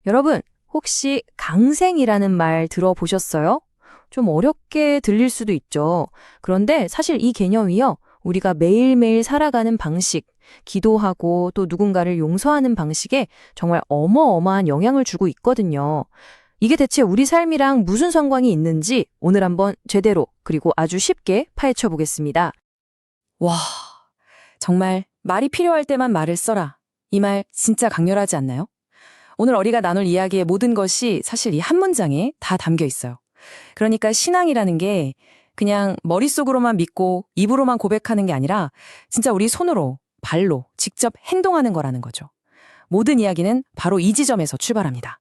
여러분, 혹시 강생이라는 말 들어보셨어요? 좀 어렵게 들릴 수도 있죠. 그런데 사실 이 개념이요. 우리가 매일매일 살아가는 방식, 기도하고 또 누군가를 용서하는 방식에 정말 어마어마한 영향을 주고 있거든요. 이게 대체 우리 삶이랑 무슨 상관이 있는지 오늘 한번 제대로 그리고 아주 쉽게 파헤쳐 보겠습니다. 와, 정말 말이 필요할 때만 말을 써라. 이 말 진짜 강렬하지 않나요? 오늘 우리가 나눌 이야기의 모든 것이 사실 이 한 문장에 다 담겨 있어요. 그러니까 신앙이라는 게 그냥 머릿속으로만 믿고 입으로만 고백하는 게 아니라 진짜 우리 손으로, 발로 직접 행동하는 거라는 거죠. 모든 이야기는 바로 이 지점에서 출발합니다.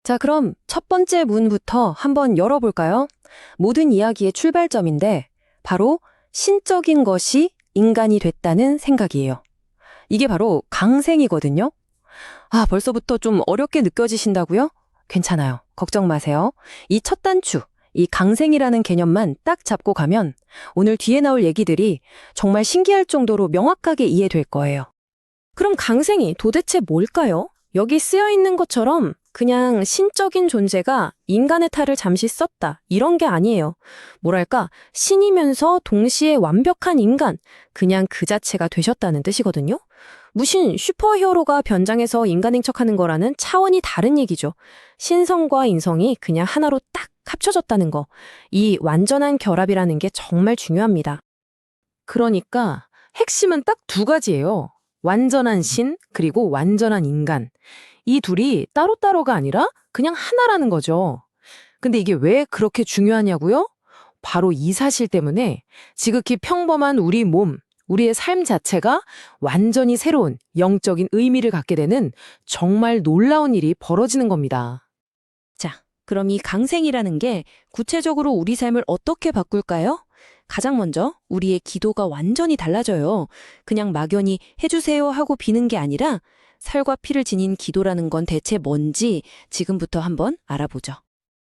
자, 그럼 첫 번째 문부터 한번 열어볼까요? 모든 이야기의 출발점인데 바로 신적인 것이 인간이 됐다는 생각이에요. 이게 바로 강생이거든요. 아, 벌써부터 좀 어렵게 느껴지신다고요? 괜찮아요. 걱정 마세요. 이 첫 단추, 이 강생이라는 개념만 딱 잡고 가면 오늘 뒤에 나올 얘기들이 정말 신기할 정도로 명확하게 이해될 거예요. 그럼 강생이 도대체 뭘까요? 여기 쓰여 있는 것처럼 그냥 신적인 존재가 인간의 탈을 잠시 썼다. 이런 게 아니에요. 뭐랄까, 신이면서 동시에 완벽한 인간, 그냥 그 자체가 되셨다는 뜻이거든요. 무신 슈퍼히어로가 변장해서 인간인 척하는 거라는 차원이 다른 얘기죠. 신성과 인성이 그냥 하나로 딱 합쳐졌다는 거. 이 완전한 결합이라는 게 정말 중요합니다. 그러니까 핵심은 딱 두 가지예요. 완전한 신, 그리고 완전한 인간. 이 둘이 따로따로가 아니라 그냥 하나라는 거죠. 근데 이게 왜 그렇게 중요하냐고요? 바로 이 사실 때문에 지극히 평범한 우리 몸, 우리의 삶 자체가 완전히 새로운 영적인 의미를 갖게 되는 정말 놀라운 일이 벌어지는 겁니다. 자, 그럼 이 강생이라는 게 구체적으로 우리 삶을 어떻게 바꿀까요? 가장 먼저 우리의 기도가 완전히 달라져요. 그냥 막연히 해주세요 하고 비는 게 아니라 살과 피를 지닌 기도라는 건 대체 뭔지 지금부터 한번 알아보죠.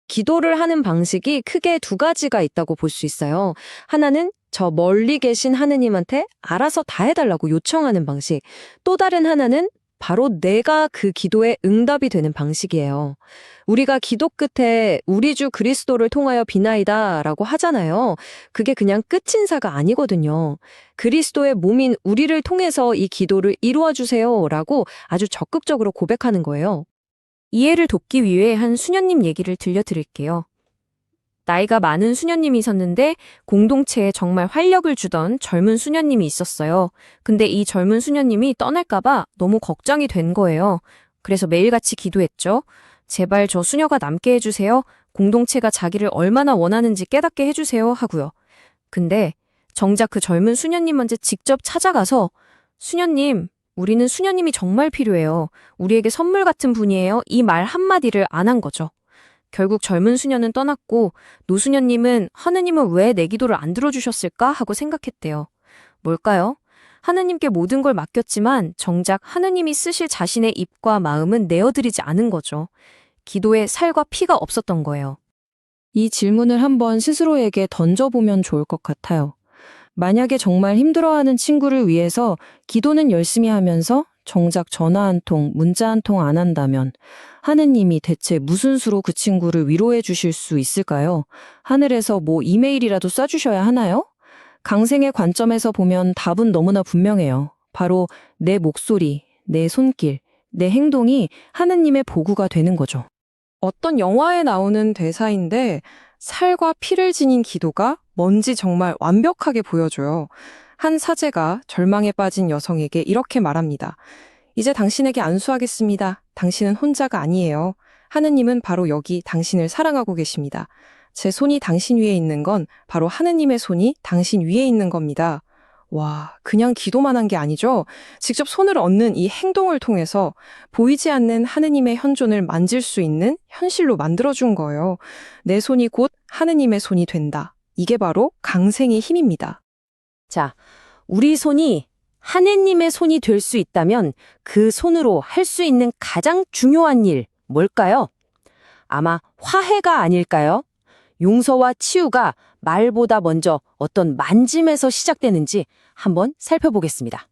기도를 하는 방식이 크게 두 가지가 있다고 볼 수 있어요. 하나는 저 멀리 계신 하느님한테 알아서 다 해달라고 요청하는 방식. 또 다른 하나는 바로 내가 그 기도에 응답이 되는 방식이에요. 우리가 기도 끝에 우리 주 그리스도를 통하여 비나이다 라고 하잖아요. 그게 그냥 끝인사가 아니거든요. 그리스도의 몸인 우리를 통해서 이 기도를 이루어 주세요 라고 아주 적극적으로 고백하는 거예요. 이해를 돕기 위해 한 수녀님 얘기를 들려드릴게요. 나이가 많은 수녀님이 있었는데 공동체에 정말 활력을 주던 젊은 수녀님이 있었어요. 근데 이 젊은 수녀님이 떠날까봐 너무 걱정이 된 거예요. 그래서 매일같이 기도했죠. 제발 저 수녀가 남게 해주세요. 공동체가 자기를 얼마나 원하는지 깨닫게 해주세요 하고요. 근데 정작 그 젊은 수녀님 먼저 직접 찾아가서 수녀님, 우리는 수녀님이 정말 필요해요. 우리에게 선물 같은 분이에요. 이 말 한마디를 안 한 거죠. 결국 젊은 수녀는 떠났고 노수녀님은 하느님은 왜 내 기도를 안 들어주셨을까 하고 생각했대요. 뭘까요? 하느님께 모든 걸 맡겼지만 정작 하느님이 쓰실 자신의 입과 마음은 내어드리지 않은 거죠. 기도에 살과 피가 없었던 거예요. 이 질문을 한번 스스로에게 던져보면 좋을 것 같아요. 만약에 정말 힘들어하는 친구를 위해서 기도는 열심히 하면서 정작 전화 한 통, 문자 한 통 안 한다면 하느님이 대체 무슨 수로 그 친구를 위로해 주실 수 있을까요? 하늘에서 뭐 이메일이라도 쏴주셔야 하나요? 강생의 관점에서 보면 답은 너무나 분명해요. 바로 내 목소리, 내 손길, 내 행동이 하느님의 보구가 되는 거죠. 어떤 영화에 나오는 대사인데 살과 피를 지닌 기도가 뭔지 정말 완벽하게 보여줘요. 한 사제가 절망에 빠진 여성에게 이렇게 말합니다. 이제 당신에게 안수하겠습니다. 당신은 혼자가 아니에요. 하느님은 바로 여기 당신을 사랑하고 계십니다. 제 손이 당신 위에 있는 건 바로 하느님의 손이 당신 위에 있는 겁니다. 와, 그냥 기도만 한 게 아니죠. 직접 손을 얻는 이 행동을 통해서 보이지 않는 하느님의 현존을 만질 수 있는 현실로 만들어준 거예요. 내 손이 곧 하느님의 손이 된다. 이게 바로 강생의 힘입니다. 자, 우리 손이 하느님의 손이 될 수 있다면 그 손으로 할 수 있는 가장 중요한 일, 뭘까요? 아마 화해가 아닐까요? 용서와 치유가 말보다 먼저 어떤 만짐에서 시작되는지 한번 살펴보겠습니다.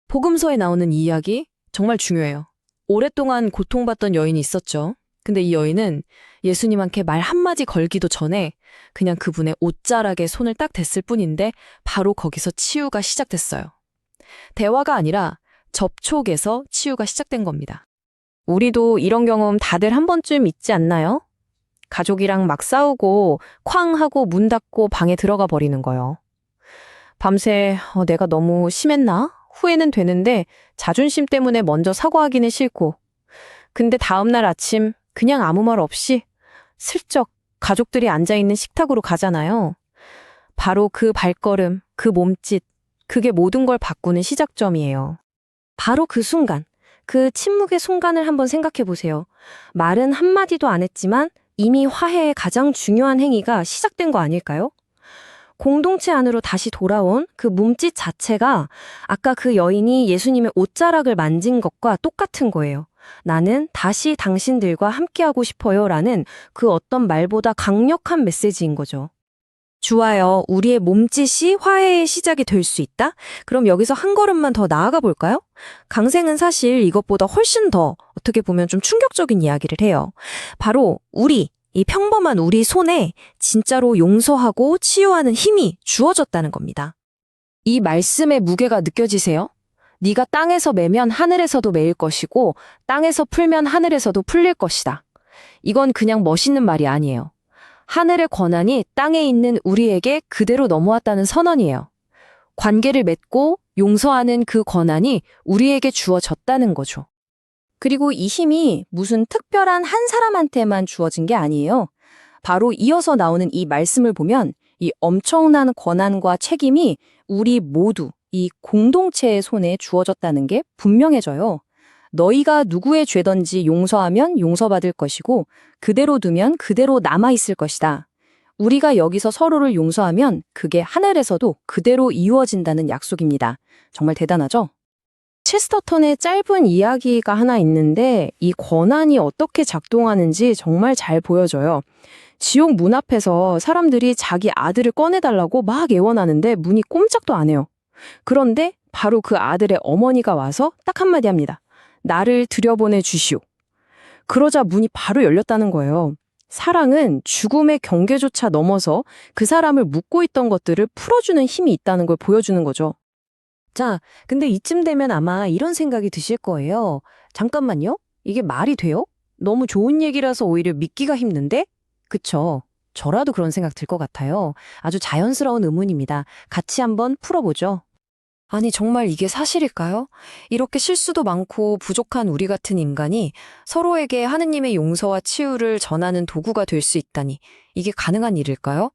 복음서에 나오는 이 이야기 정말 중요해요. 오랫동안 고통받던 여인이 있었죠. 근데 이 여인은 예수님한테 말 한마디 걸기도 전에 그냥 그분의 옷자락에 손을 딱 댔을 뿐인데 바로 거기서 치유가 시작됐어요. 대화가 아니라 접촉에서 치유가 시작된 겁니다. 우리도 이런 경험 다들 한 번쯤 있지 않나요? 가족이랑 막 싸우고 쾅 하고 문 닫고 방에 들어가 버리는 거요. 밤새 내가 너무 심했나? 후회는 되는데 자존심 때문에 먼저 사과하기는 싫고. 근데 다음날 아침 그냥 아무 말 없이 슬쩍 가족들이 앉아있는 식탁으로 가잖아요. 바로 그 발걸음, 그 몸짓, 그게 모든 걸 바꾸는 시작점이에요. 바로 그 순간, 그 침묵의 순간을 한번 생각해 보세요. 말은 한마디도 안 했지만 이미 화해의 가장 중요한 행위가 시작된 거 아닐까요? 공동체 안으로 다시 돌아온 그 몸짓 자체가 아까 그 여인이 예수님의 옷자락을 만진 것과 똑같은 거예요. 나는 다시 당신들과 함께하고 싶어요 라는 그 어떤 말보다 강력한 메시지인 거죠. 좋아요. 우리의 몸짓이 화해의 시작이 될 수 있다? 그럼 여기서 한 걸음만 더 나아가 볼까요? 강생은 사실 이것보다 훨씬 더 어떻게 보면 좀 충격적인 이야기를 해요. 바로 이 평범한 우리 손에 진짜로 용서하고 치유하는 힘이 주어졌다는 겁니다. 이 말씀의 무게가 느껴지세요? 네가 땅에서 매면 하늘에서도 매일 것이고 땅에서 풀면 하늘에서도 풀릴 것이다. 이건 그냥 멋있는 말이 아니에요. 하늘의 권한이 땅에 있는 우리에게 그대로 넘어왔다는 선언이에요. 관계를 맺고 용서하는 그 권한이 우리에게 주어졌다는 거죠. 그리고 이 힘이 무슨 특별한 한 사람한테만 주어진 게 아니에요. 바로 이어서 나오는 이 말씀을 보면 이 엄청난 권한과 책임이 우리 모두 이 공동체의 손에 주어졌다는 게 분명해져요. 너희가 누구의 죄든지 용서하면 용서받을 것이고 그대로 두면 그대로 남아있을 것이다. 우리가 여기서 서로를 용서하면 그게 하늘에서도 그대로 이루어진다는 약속입니다. 정말 대단하죠? 체스터턴의 짧은 이야기가 하나 있는데 이 권한이 어떻게 작동하는지 정말 잘 보여줘요. 지옥 문 앞에서 사람들이 자기 아들을 꺼내달라고 막 애원하는데 문이 꼼짝도 안 해요. 그런데 바로 그 아들의 어머니가 와서 딱 한마디 합니다. 나를 들여보내 주시오. 그러자 문이 바로 열렸다는 거예요. 사랑은 죽음의 경계조차 넘어서 그 사람을 묶고 있던 것들을 풀어주는 힘이 있다는 걸 보여주는 거죠. 자, 근데 이쯤 되면 아마 이런 생각이 드실 거예요. 잠깐만요. 이게 말이 돼요? 너무 좋은 얘기라서 오히려 믿기가 힘든데? 그쵸. 저라도 그런 생각 들 것 같아요. 아주 자연스러운 의문입니다. 같이 한번 풀어보죠. 아니, 정말 이게 사실일까요? 이렇게 실수도 많고 부족한 우리 같은 인간이 서로에게 하느님의 용서와 치유를 전하는 도구가 될 수 있다니, 이게 가능한 일일까요?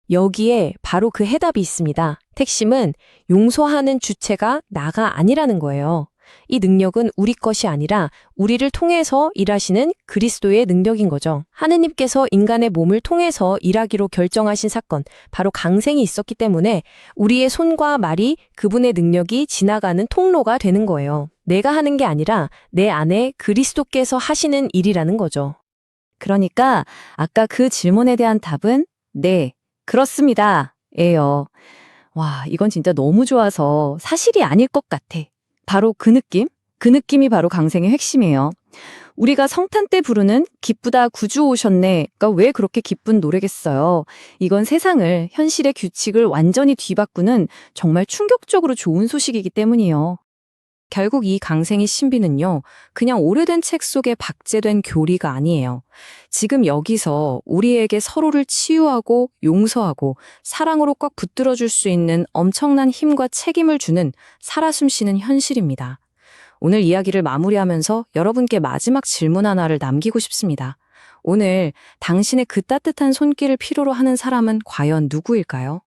여기에 바로 그 해답이 있습니다. 핵심은 용서하는 주체가 나가 아니라는 거예요. 이 능력은 우리 것이 아니라 우리를 통해서 일하시는 그리스도의 능력인 거죠. 하느님께서 인간의 몸을 통해서 일하기로 결정하신 사건, 바로 강생이 있었기 때문에 우리의 손과 말이 그분의 능력이 지나가는 통로가 되는 거예요. 내가 하는 게 아니라 내 안에 그리스도께서 하시는 일이라는 거죠. 그러니까 아까 그 질문에 대한 답은 네, 그렇습니다. 예요. 와, 이건 진짜 너무 좋아서 사실이 아닐 것 같아. 바로 그 느낌? 그 느낌이 바로 강생의 핵심이에요. 우리가 성탄 때 부르는 기쁘다 구주 오셨네가 왜 그렇게 기쁜 노래겠어요. 이건 세상을, 현실의 규칙을 완전히 뒤바꾸는 정말 충격적으로 좋은 소식이기 때문이에요. 결국 이 강생의 신비는요, 그냥 오래된 책 속에 박제된 교리가 아니에요. 지금 여기서 우리에게 서로를 치유하고 용서하고 사랑으로 꽉 붙들어줄 수 있는 엄청난 힘과 책임을 주는 살아 숨쉬는 현실입니다. 오늘 이야기를 마무리하면서 여러분께 마지막 질문 하나를 남기고 싶습니다. 오늘 당신의 그 따뜻한 손길을 필요로 하는 사람은 과연 누구일까요?